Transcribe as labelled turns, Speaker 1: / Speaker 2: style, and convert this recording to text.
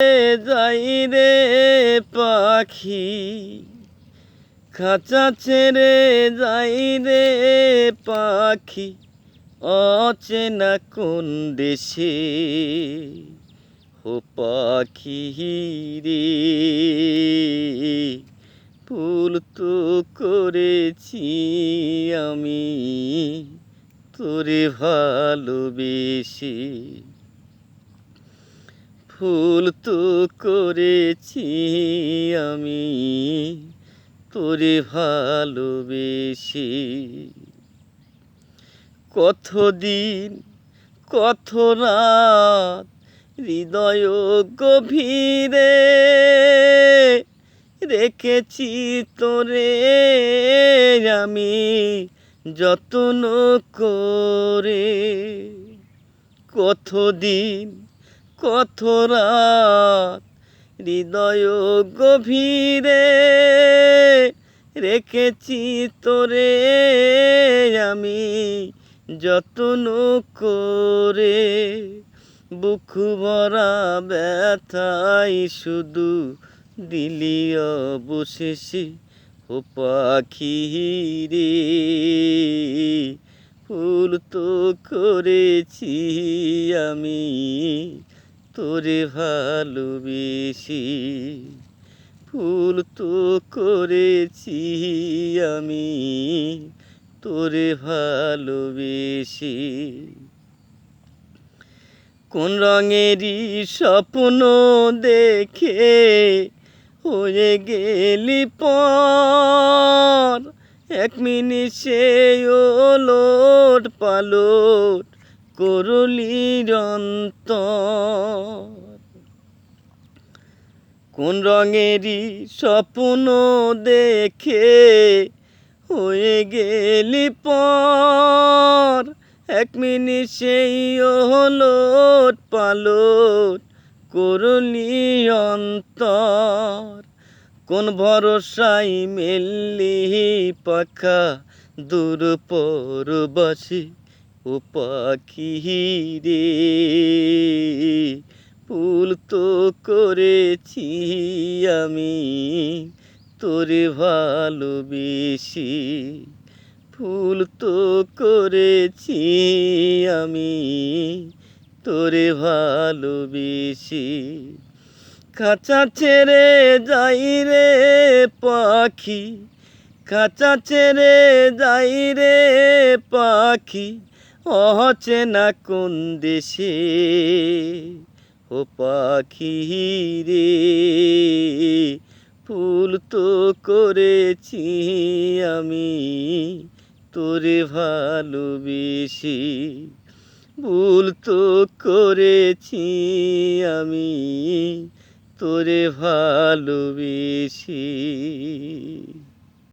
Speaker 1: যাই রে পাখি, খাঁচা ছেড়ে যাই রে পাখি, অচেনা কোন দেশে। ও পাখি রে, ভুল তো করেছি আমি তোরে ভালোবেসে। ভুল তো করেছি আমি তোরে ভালোবেসে। কতদিন কত রাত হৃদয় গভীরে রেখেছি তোরে আমি যত্ন করে। কতদিন কত রাত হৃদয় গভীরে রেখেছি তোরে আমি যত্ন করে। বুক ভরা ব্যথাই শুধু দিলি অবশেষে। ও পাখি রে, ভুল তো করেছি আমি তোরে ভালোবেসে। ভুল তো করেছি আমি তোরে ভালোবেসে। কোন রঙেরই স্বপ্ন দেখে হয়ে গেলি পর, এক মিনিটে ওলট পালট করলি অন্তর। কোন রঙেরই স্বপ্ন দেখে হয়ে গেলি পর, এক মিনিটে ওলট পালট করলি অন্তর। কোন ভরসায় মেললি পাখা দূর পরবাসে। ও পাখি রে, ভুল তো করেছি আমি তোরে ভালোবেসে। ভুল তো করেছি আমি তোরে ভালোবেসে। খাঁচা ছেড়ে যাই রে পাখি, খাঁচা ছেড়ে যাই রে পাখি, অচেনা কোন দেশে। ও পাখি রে, ভুল তো করেছি আমি তোরে ভালোবেসে। ভুল তো করেছি আমি তোরে ভালোবেসে।